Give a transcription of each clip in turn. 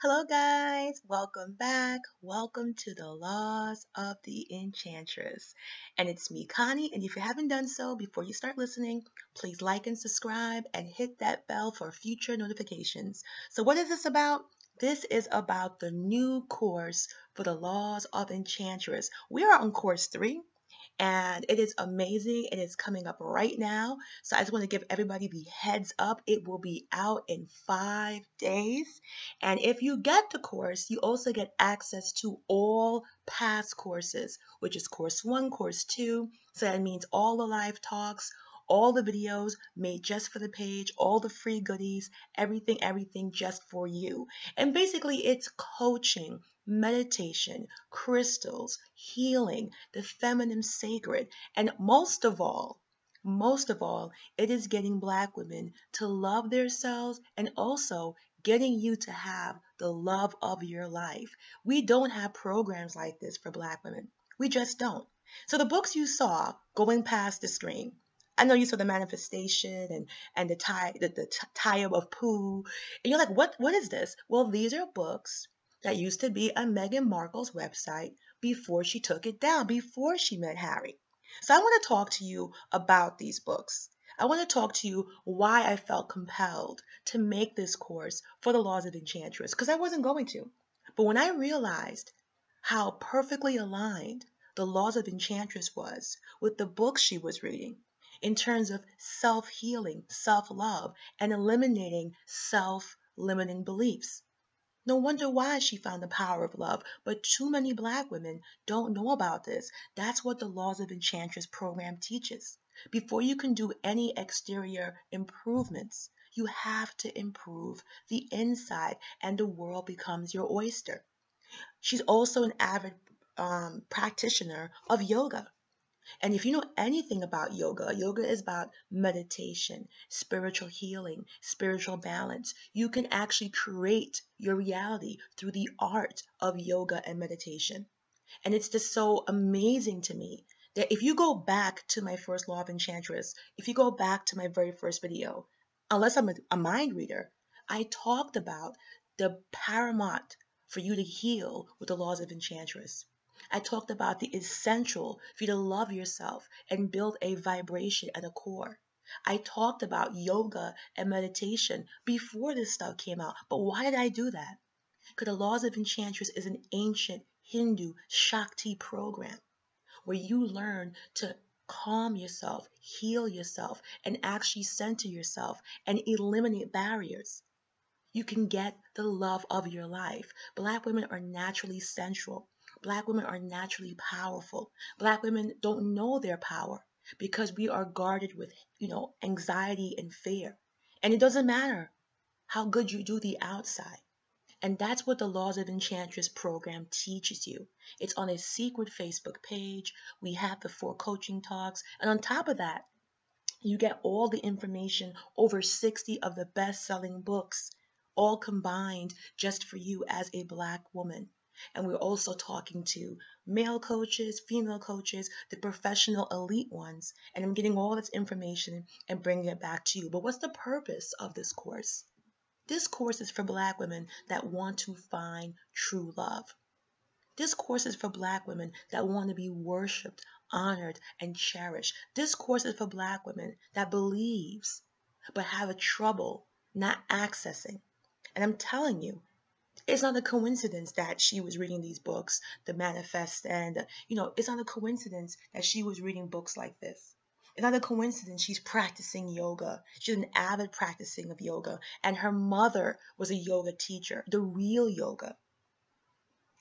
Hello, guys. Welcome back. Welcome to the Laws of the Enchantress. And it's me, Connie. And if you haven't done so before you start listening, please like and subscribe and hit that bell for future notifications. So, what is this about? This is about the new course for the Laws of Enchantress. We are on course 3 and it is amazing. It is coming up right now. So I just want to give everybody the heads up. It will be out in 5 days. And if you get the course, you also get access to all past courses, which is course 1, course 2. So that means all the live talks, all the videos made just for the page, all the free goodies, everything just for you. And basically, it's coaching, meditation, crystals, healing, the feminine sacred, and most of all, it is getting Black women to love themselves and also getting you to have the love of your life. We don't have programs like this for Black women. We just don't. So the books you saw going past the screen, I know you saw the manifestation and the tie of poo, and you're like, what is this? Well, these are books that used to be on Meghan Markle's website before she took it down, before she met Harry. So I want to talk to you about these books. I want to talk to you why I felt compelled to make this course for the Laws of Enchantress, because I wasn't going to. But when I realized how perfectly aligned the Laws of Enchantress was with the books she was reading in terms of self healing, self love, and eliminating self limiting beliefs. No wonder why she found the power of love, but too many Black women don't know about this. That's what the Laws of Enchantress program teaches. Before you can do any exterior improvements, you have to improve the inside, and the world becomes your oyster. She's also an avid practitioner of yoga. And if you know anything about yoga, yoga is about meditation, spiritual healing, spiritual balance. You can actually create your reality through the art of yoga and meditation. And it's just so amazing to me that if you go back to my first Law of Enchantress, if you go back to my very first video, unless I'm a mind reader, I talked about the paramount for you to heal with the Laws of Enchantress. I talked about the essential for you to love yourself and build a vibration at a core. I talked about yoga and meditation before this stuff came out. But why did I do that? Because the Laws of Enchantress is an ancient Hindu Shakti program where you learn to calm yourself, heal yourself, and actually center yourself and eliminate barriers. You can get the love of your life. Black women are naturally sensual. Black women are naturally powerful. Black women don't know their power because we are guarded with, anxiety and fear. And it doesn't matter how good you do the outside. And that's what the Laws of Enchantress program teaches you. It's on a secret Facebook page. We have the 4 coaching talks. And on top of that, you get all the information, over 60 of the best-selling books, all combined just for you as a Black woman. And we're also talking to male coaches, female coaches, the professional elite ones. And I'm getting all this information and bringing it back to you. But what's the purpose of this course? This course is for Black women that want to find true love. This course is for Black women that want to be worshiped, honored, and cherished. This course is for Black women that believes but have a trouble not accessing. And I'm telling you, it's not a coincidence that she was reading these books, The Manifest, and it's not a coincidence that she was reading books like this. It's not a coincidence she's practicing yoga. She's an avid practicing of yoga, and her mother was a yoga teacher, the real yoga.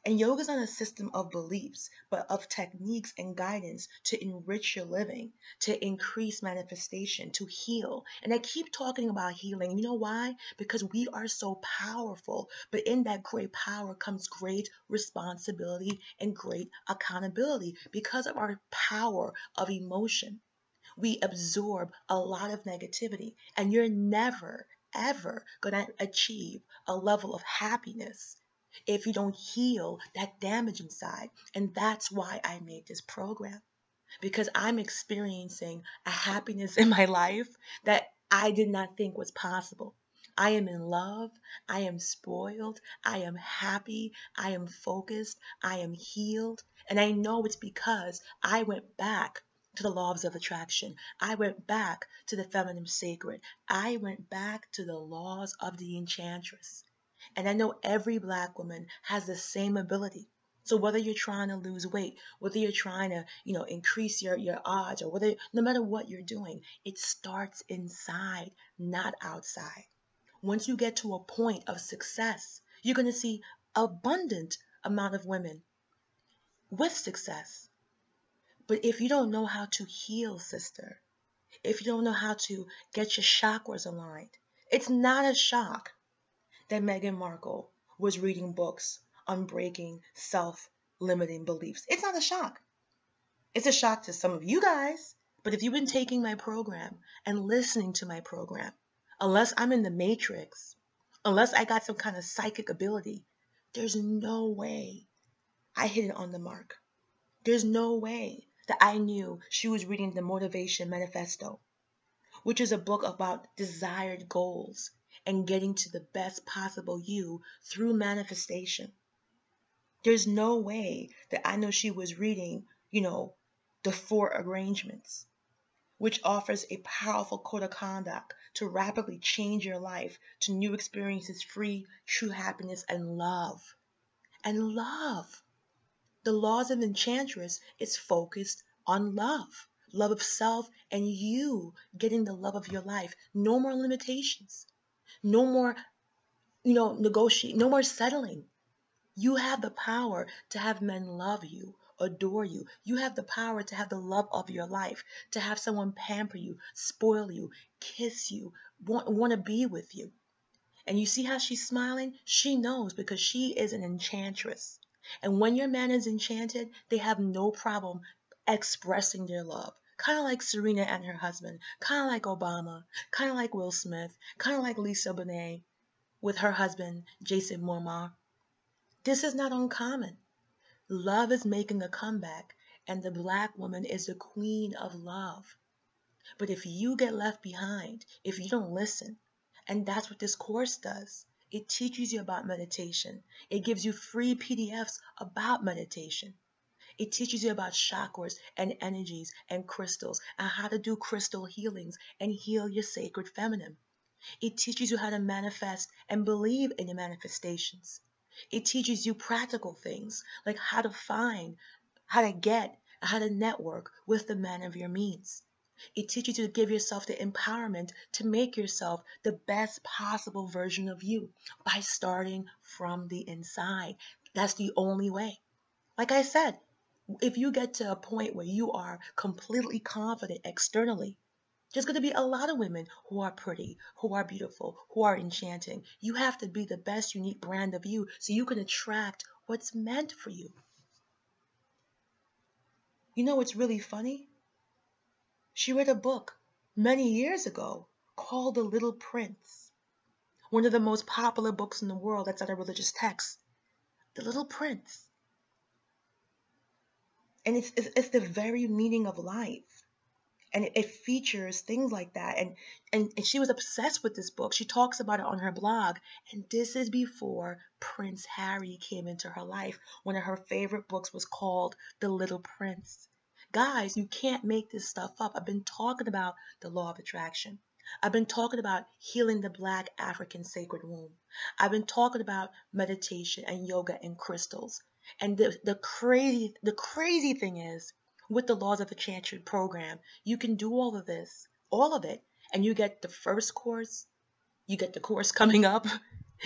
And yoga is not a system of beliefs, but of techniques and guidance to enrich your living, to increase manifestation, to heal. And I keep talking about healing. You know why? Because we are so powerful, but in that great power comes great responsibility and great accountability because of our power of emotion. We absorb a lot of negativity, and you're never, ever going to achieve a level of happiness if you don't heal that damage inside. And that's why I made this program, because I'm experiencing a happiness in my life that I did not think was possible. I am in love. I am spoiled. I am happy. I am focused. I am healed. And I know it's because I went back to the laws of attraction. I went back to the feminine sacred. I went back to the laws of the enchantress. And I know every black woman has the same ability. So whether you're trying to lose weight, whether you're trying to, increase your odds, or whether no matter what you're doing, it starts inside, not outside. Once you get to a point of success, you're going to see abundant amount of women with success. But if you don't know how to heal, sister, if you don't know how to get your chakras aligned, it's not a shock that Meghan Markle was reading books on breaking self-limiting beliefs. It's not a shock. It's a shock to some of you guys. But if you've been taking my program and listening to my program, unless I'm in the matrix, unless I got some kind of psychic ability, there's no way I hit it on the mark. There's no way that I knew she was reading the Motivation Manifesto, which is a book about desired goals and getting to the best possible you through manifestation. There's no way that I know she was reading, the Four Arrangements, which offers a powerful code of conduct to rapidly change your life to new experiences, free, true happiness, and love. And love. The laws of Enchantress is focused on love. Love of self and you getting the love of your life. No more limitations. No more, negotiate. No more settling. You have the power to have men love you, adore you. You have the power to have the love of your life, to have someone pamper you, spoil you, kiss you, want to be with you. And you see how she's smiling? She knows because she is an enchantress. And when your man is enchanted, they have no problem expressing their love. Kind of like Serena and her husband, kind of like Obama, kind of like Will Smith, kind of like Lisa Bonet with her husband, Jason Momoa. This is not uncommon. Love is making a comeback, and the black woman is the queen of love. But if you get left behind, if you don't listen, and that's what this course does, it teaches you about meditation. It gives you free PDFs about meditation. It teaches you about chakras and energies and crystals and how to do crystal healings and heal your sacred feminine. It teaches you how to manifest and believe in your manifestations. It teaches you practical things like how to find, how to get, how to network with the man of your means. It teaches you to give yourself the empowerment to make yourself the best possible version of you by starting from the inside. That's the only way. Like I said, if you get to a point where you are completely confident externally, there's going to be a lot of women who are pretty, who are beautiful, who are enchanting. You have to be the best unique brand of you so you can attract what's meant for you. You know what's really funny? She read a book many years ago called The Little Prince, one of the most popular books in the world that's not a religious text. The Little Prince. And it's the very meaning of life. And it features things like that. And she was obsessed with this book. She talks about it on her blog. And this is before Prince Harry came into her life. One of her favorite books was called The Little Prince. Guys, you can't make this stuff up. I've been talking about the law of attraction. I've been talking about healing the Black African sacred womb. I've been talking about meditation and yoga and crystals. And the crazy thing is, with the Laws of Enchanted program, you can do all of it, and you get the first course, you get the course coming up,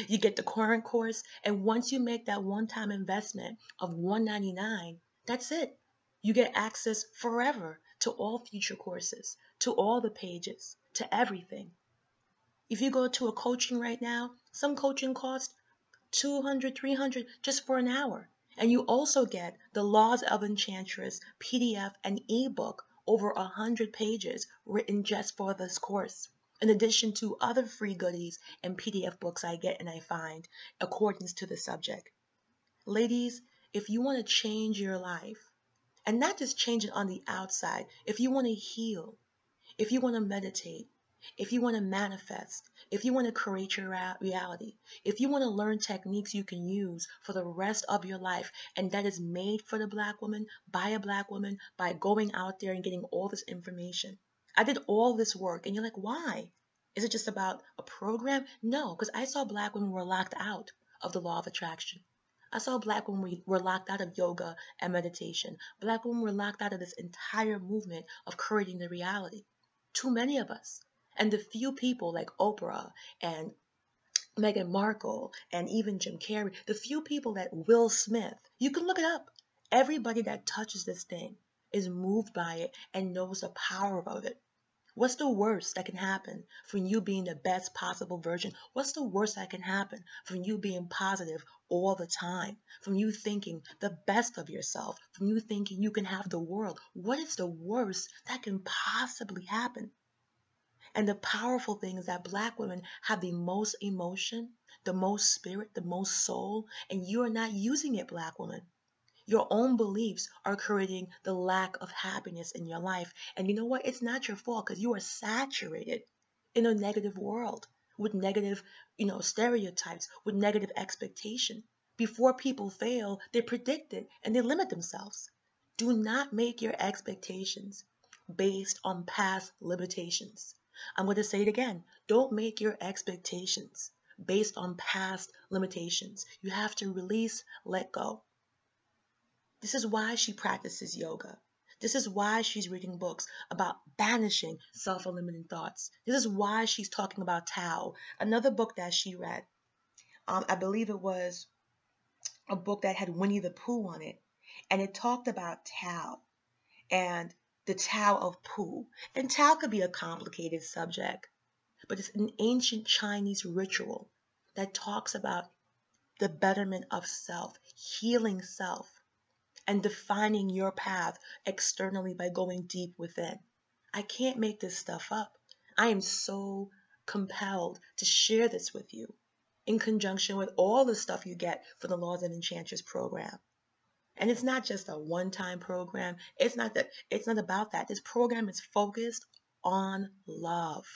you get the current course, and once you make that one-time investment of $199, that's it. You get access forever to all future courses, to all the pages, to everything. If you go to a coaching right now, some coaching costs 200, 300 just for an hour. And you also get the Laws of Enchantress PDF and ebook over 100 pages written just for this course, in addition to other free goodies and PDF books I get and I find according to the subject. Ladies, if you want to change your life, and not just change it on the outside, if you want to heal, if you want to meditate, If you want to manifest, if you want to create your reality, if you want to learn techniques you can use for the rest of your life, and that is made for the Black woman, by a Black woman, by going out there and getting all this information. I did all this work, and you're like, why? Is it just about a program? No, because I saw Black women were locked out of the law of attraction. I saw Black women were locked out of yoga and meditation. Black women were locked out of this entire movement of creating the reality. Too many of us. And the few people like Oprah and Meghan Markle and even Jim Carrey, the few people that Will Smith, you can look it up. Everybody that touches this thing is moved by it and knows the power of it. What's the worst that can happen from you being the best possible version? What's the worst that can happen from you being positive all the time? From you thinking the best of yourself? From you thinking you can have the world? What is the worst that can possibly happen? And the powerful thing is that Black women have the most emotion, the most spirit, the most soul, and you are not using it, Black woman. Your own beliefs are creating the lack of happiness in your life. And you know what? It's not your fault because you are saturated in a negative world with negative, stereotypes, with negative expectation. Before people fail, they predict it and they limit themselves. Do not make your expectations based on past limitations. I'm going to say it again. Don't make your expectations based on past limitations. You have to release, let go. This is why she practices yoga. This is why she's reading books about banishing self-limiting thoughts. This is why she's talking about Tao. Another book that she read, I believe it was a book that had Winnie the Pooh on it. And it talked about Tao and the Tao of Pooh. And Tao could be a complicated subject, but it's an ancient Chinese ritual that talks about the betterment of self, healing self, and defining your path externally by going deep within. I can't make this stuff up. I am so compelled to share this with you in conjunction with all the stuff you get for the Laws of Enchantress program. And it's not just a one-time program. It's not about that. This program is focused on love.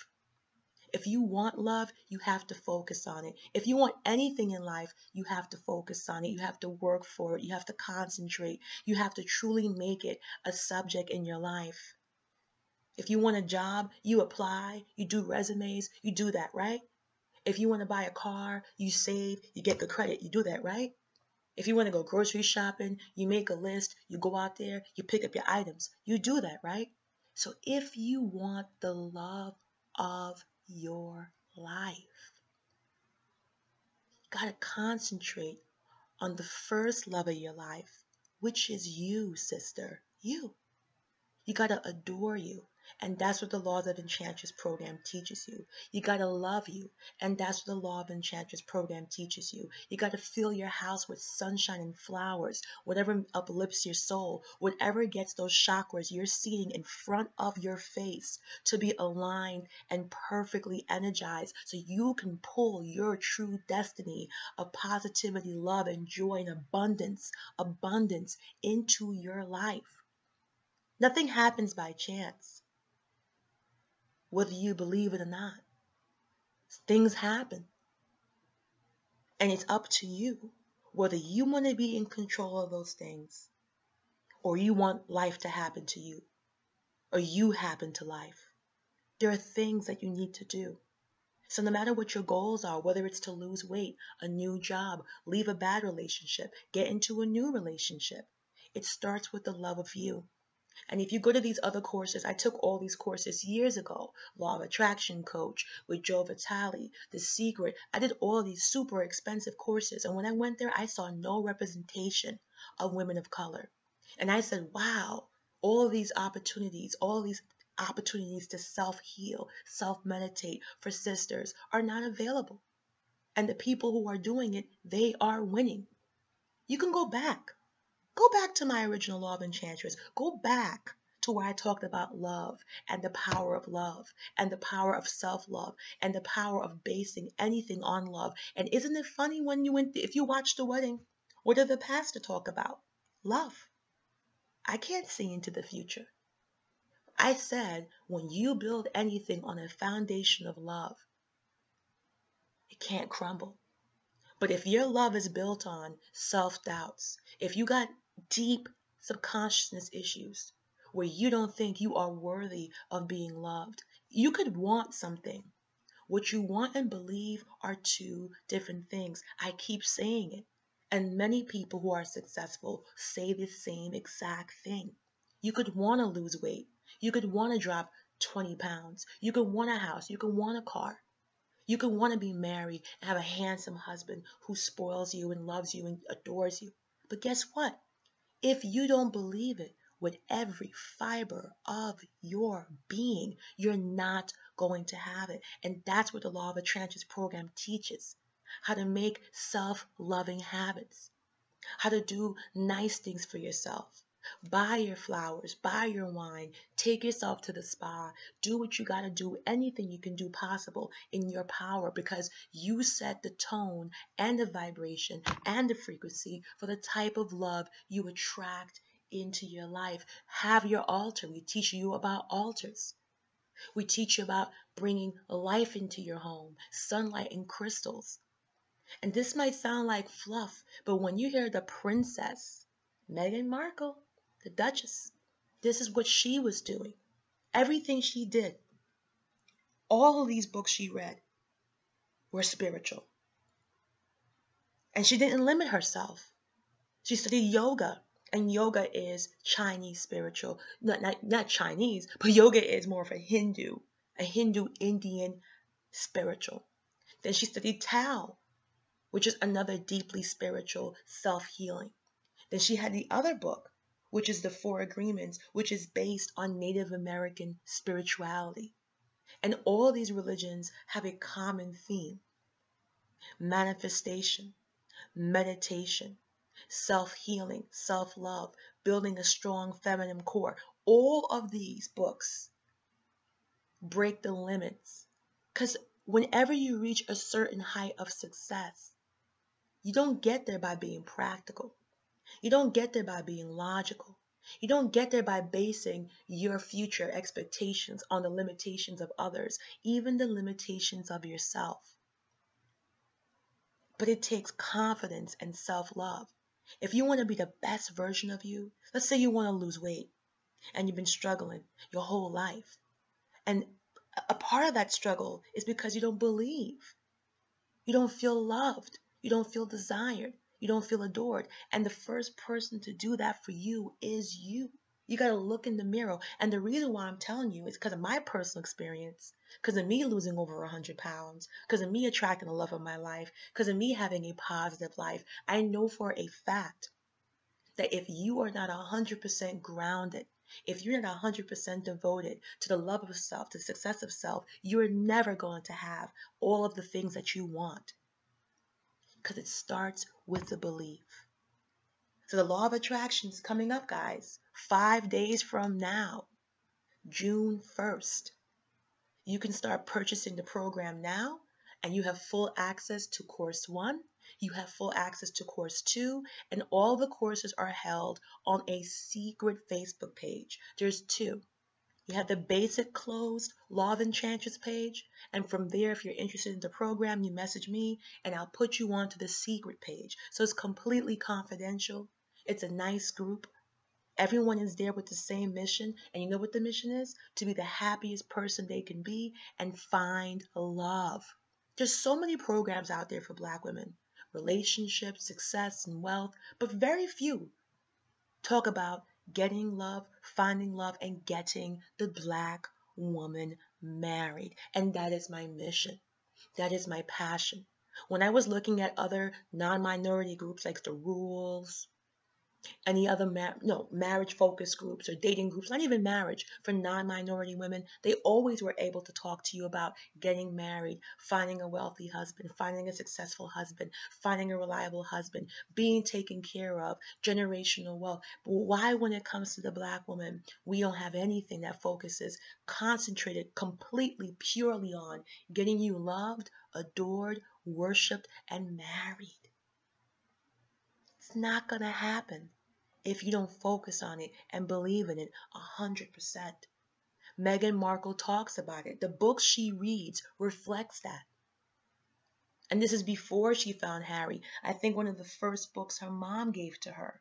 If you want love, you have to focus on it. If you want anything in life, you have to focus on it. You have to work for it. You have to concentrate. You have to truly make it a subject in your life. If you want a job, you apply, you do resumes, you do that, right? If you want to buy a car, you save, you get good credit, you do that, right? If you want to go grocery shopping, you make a list, you go out there, you pick up your items, you do that, right? So if you want the love of your life, you gotta concentrate on the first love of your life, which is you, sister, you. You gotta adore you. And that's what the Laws of Enchantress program teaches you. You gotta love you. And that's what the Law of Enchantress program teaches you. You gotta fill your house with sunshine and flowers, whatever uplifts your soul, whatever gets those chakras you're seeing in front of your face to be aligned and perfectly energized so you can pull your true destiny of positivity, love, and joy and abundance into your life. Nothing happens by chance, whether you believe it or not. Things happen, and it's up to you whether you want to be in control of those things or you want life to happen to you or you happen to life. There are things that you need to do. So no matter what your goals are, whether it's to lose weight, a new job, leave a bad relationship, get into a new relationship, it starts with the love of you. And if you go to these other courses, I took all these courses years ago. Law of Attraction Coach with Joe Vitale, The Secret. I did all of these super expensive courses. And when I went there, I saw no representation of women of color. And I said, wow, all of these opportunities to self-heal, self-meditate for sisters are not available. And the people who are doing it, they are winning. You can go back. Go back to my original Law of Enchantress. Go back to where I talked about love and the power of love and the power of self-love and the power of basing anything on love. And isn't it funny if you watch the wedding, what did the pastor talk about? Love. I can't see into the future. I said, when you build anything on a foundation of love, it can't crumble. But if your love is built on self-doubts, if you got deep subconsciousness issues where you don't think you are worthy of being loved, you could want something. What you want and believe are two different things. I keep saying it. And many people who are successful say the same exact thing. You could want to lose weight. You could want to drop 20 pounds. You could want a house. You could want a car. You could want to be married and have a handsome husband who spoils you and loves you and adores you. But guess what? If you don't believe it with every fiber of your being, you're not going to have it. And that's what the Law of Attraction program teaches. How to make self-loving habits. How to do nice things for yourself. Buy your flowers, buy your wine, take yourself to the spa, do what you got to do, anything you can do possible in your power, because you set the tone and the vibration and the frequency for the type of love you attract into your life. Have your altar. We teach you about altars. We teach you about bringing life into your home, sunlight and crystals. And this might sound like fluff, but when you hear the princess, Meghan Markle, the Duchess, this is what she was doing. Everything she did, all of these books she read were spiritual. And she didn't limit herself. She studied yoga, and yoga is Chinese spiritual. Not Chinese, but yoga is more of a Hindu Indian spiritual. Then she studied Tao, which is another deeply spiritual self-healing. Then she had the other book, which is the Four Agreements, which is based on Native American spirituality. And all these religions have a common theme: manifestation, meditation, self-healing, self-love, building a strong feminine core. All of these books break the limits. Because whenever you reach a certain height of success, you don't get there by being practical. You don't get there by being logical. You don't get there by basing your future expectations on the limitations of others, even the limitations of yourself. But it takes confidence and self-love. If you want to be the best version of you, let's say you want to lose weight and you've been struggling your whole life. And a part of that struggle is because you don't believe. You don't feel loved. You don't feel desired. You don't feel adored. And the first person to do that for you is you. You got to look in the mirror. And the reason why I'm telling you is because of my personal experience, because of me losing over 100 pounds, because of me attracting the love of my life, because of me having a positive life. I know for a fact that if you are not 100% grounded, if you're not 100% devoted to the love of self, to the success of self, you're never going to have all of the things that you want. Because it starts with the belief. So the law of attraction is coming up, guys. 5 days from now, June 1st. You can start purchasing the program now, and you have full access to course 1. You have full access to course 2, and all the courses are held on a secret Facebook page. There's 2. You have the basic closed Law of Enchantress page, and from there, if you're interested in the program, you message me, and I'll put you onto the secret page. So it's completely confidential. It's a nice group. Everyone is there with the same mission, and you know what the mission is? To be the happiest person they can be and find love. There's so many programs out there for Black women, relationships, success, and wealth, but very few talk about getting love, finding love, and getting the Black woman married. And that is my mission. That is my passion. When I was looking at other non-minority groups like the Rules, any other marriage focus groups or dating groups, not even marriage, for non-minority women, they always were able to talk to you about getting married, finding a wealthy husband, finding a successful husband, finding a reliable husband, being taken care of, generational wealth. But why, when it comes to the Black woman, we don't have anything that focuses concentrated completely, purely on getting you loved, adored, worshipped, and married? It's not going to happen if you don't focus on it and believe in it 100%. Meghan Markle talks about it. The books she reads reflects that. And this is before she found Harry. I think one of the first books her mom gave to her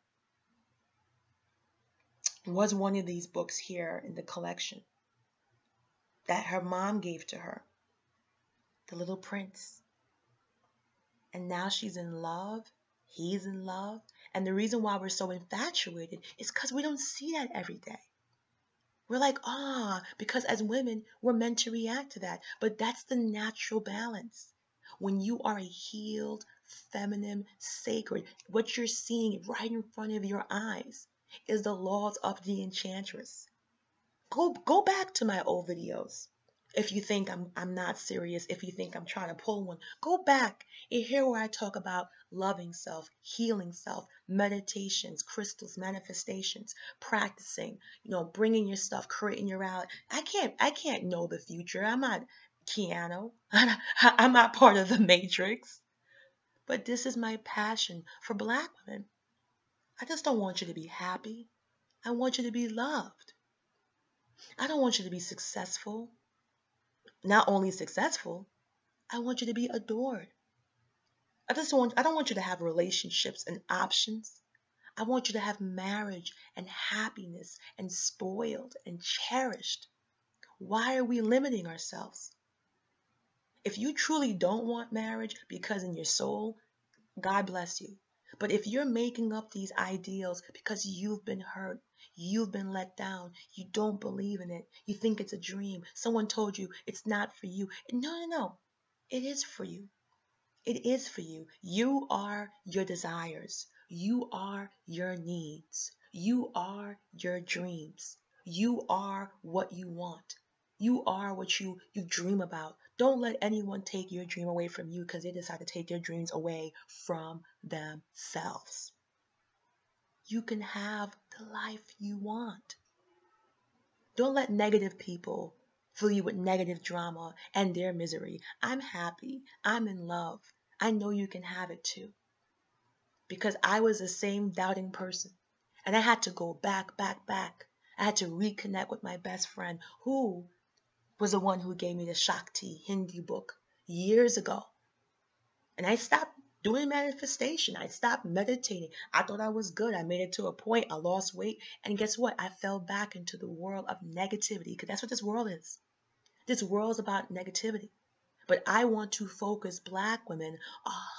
was one of these books here in the collection that her mom gave to her, The Little Prince. And now she's in love. He's in love. And the reason why we're so infatuated is because we don't see that every day. We're like, because as women, we're meant to react to that. But that's the natural balance. When you are a healed, feminine, sacred, what you're seeing right in front of your eyes is the laws of the Enchantress. Go back to my old videos. If you think I'm not serious, if you think I'm trying to pull one, go back and hear where I talk about loving self, healing self, meditations, crystals, manifestations, practicing, bringing your stuff, creating your reality. I can't know the future. I'm not Keanu. I'm not part of the Matrix. But this is my passion for Black women. I just don't want you to be happy. I want you to be loved. I don't want you to be successful. Not only successful, I want you to be adored. I don't want you to have relationships and options. I want you to have marriage and happiness and spoiled and cherished. Why are we limiting ourselves? If you truly don't want marriage because in your soul, God bless you. But if you're making up these ideals because you've been hurt, you've been let down, you don't believe in it, you think it's a dream, someone told you it's not for you. No. It is for you. It is for you. You are your desires. You are your needs. You are your dreams. You are what you want. You are what you dream about. Don't let anyone take your dream away from you because they decide to take your dreams away from themselves. You can have the life you want. Don't let negative people fill you with negative drama and their misery. I'm happy. I'm in love. I know you can have it too. Because I was the same doubting person. And I had to go back. I had to reconnect with my best friend who was the one who gave me the Shakti Hindu book years ago. And I stopped doing manifestation. I stopped meditating. I thought I was good. I made it to a point. I lost weight. And guess what? I fell back into the world of negativity because that's what this world is. This world is about negativity. But I want to focus Black women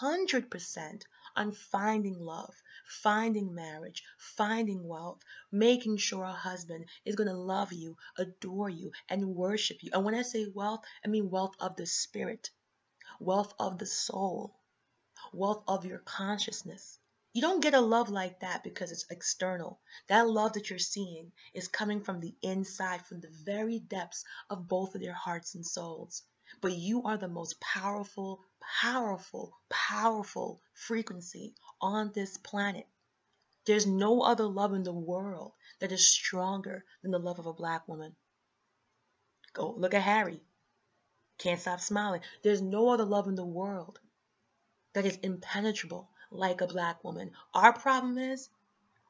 100% on finding love, finding marriage, finding wealth, making sure a husband is going to love you, adore you, and worship you. And when I say wealth, I mean wealth of the spirit, wealth of the soul, wealth of your consciousness. You don't get a love like that because it's external. That love that you're seeing is coming from the inside, from the very depths of both of their hearts and souls. But you are the most powerful frequency on this planet. There's no other love in the world that is stronger than the love of a Black woman. Go look at Harry. Can't stop smiling. There's no other love in the world that is impenetrable like a Black woman. Our problem is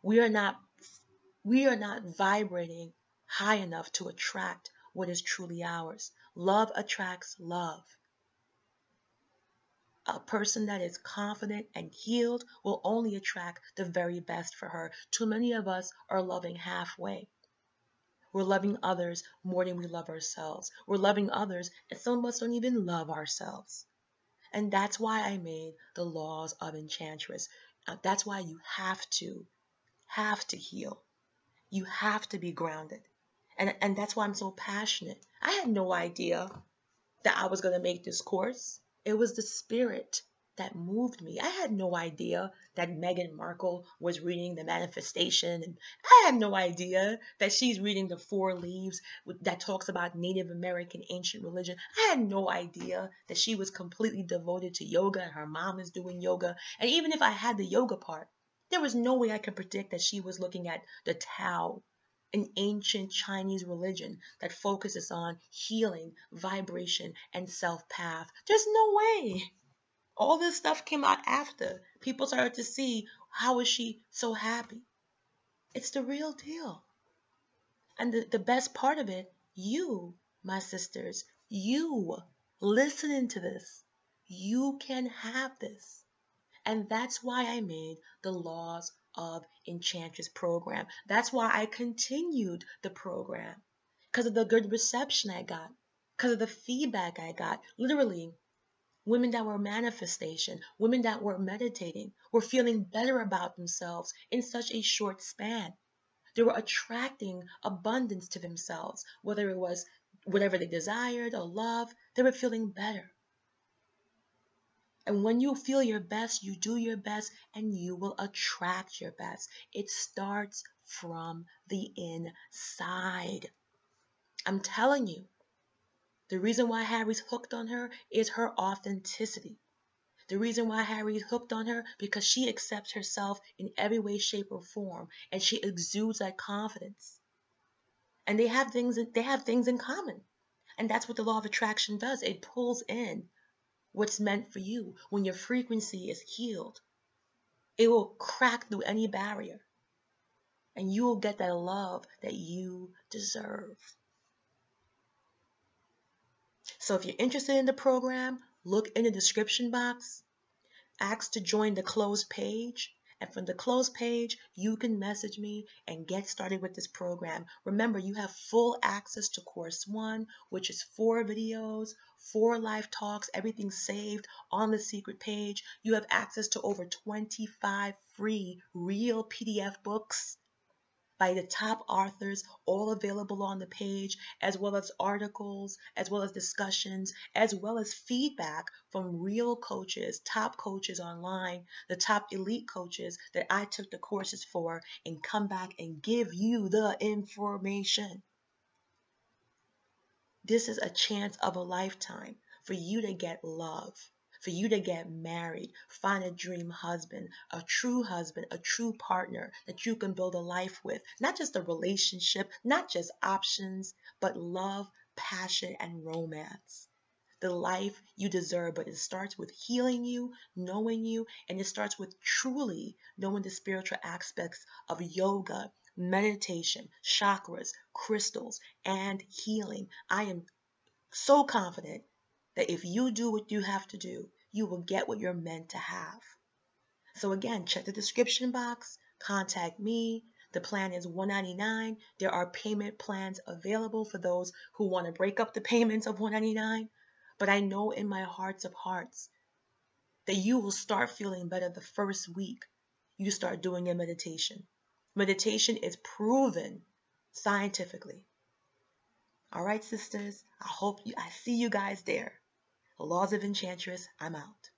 we are not vibrating high enough to attract what is truly ours. Love attracts love. A person that is confident and healed will only attract the very best for her. Too many of us are loving halfway. We're loving others more than we love ourselves. We're loving others, and some of us don't even love ourselves. And that's why I made the laws of Enchantress. That's why you have to heal. You have to be grounded. And that's why I'm so passionate. I had no idea that I was going to make this course. It was the spirit that moved me. I had no idea that Meghan Markle was reading the manifestation. And I had no idea that she's reading the 4 leaves that talks about Native American ancient religion. I had no idea that she was completely devoted to yoga and her mom is doing yoga. And even if I had the yoga part, there was no way I could predict that she was looking at the Tao, an ancient Chinese religion that focuses on healing, vibration, and self-path. There's no way. All this stuff came out after. People started to see, how is she so happy? It's the real deal. And the best part of it You, my sisters, you listening to this, you can have this. And that's why I made the Laws of Enchantress program. That's why I continued the program. Because of the good reception I got, because of the feedback I got. Literally, women that were manifestation, women that were meditating, were feeling better about themselves in such a short span. They were attracting abundance to themselves, whether it was whatever they desired or loved, they were feeling better. And when you feel your best, you do your best, and you will attract your best. It starts from the inside. I'm telling you, the reason why Harry's hooked on her is her authenticity. The reason why Harry's hooked on her because she accepts herself in every way, shape, or form, and she exudes that confidence. And they have things in common. And that's what the law of attraction does. It pulls in what's meant for you. When your frequency is healed, it will crack through any barrier, and you will get that love that you deserve. So if you're interested in the program, look in the description box, ask to join the closed page, and from the closed page, you can message me and get started with this program. Remember, you have full access to Course 1, which is 4 videos, 4 live talks, everything saved on the secret page. You have access to over 25 free real PDF books by the top authors, all available on the page, as well as articles, as well as discussions, as well as feedback from real coaches, top coaches online, the top elite coaches that I took the courses for, and come back and give you the information. This is a chance of a lifetime for you to get love, for you to get married, find a dream husband, a true partner that you can build a life with. Not just a relationship, not just options, but love, passion, and romance. The life you deserve, but it starts with healing you, knowing you, and it starts with truly knowing the spiritual aspects of yoga, meditation, chakras, crystals, and healing. I am so confident that if you do what you have to do, you will get what you're meant to have. So again, check the description box, contact me. The plan is $199. There are payment plans available for those who want to break up the payments of $199. But I know in my hearts of hearts that you will start feeling better the first week you start doing your meditation. Meditation is proven scientifically. All right, sisters, I see you guys there. The Laws of Enchantress, I'm out.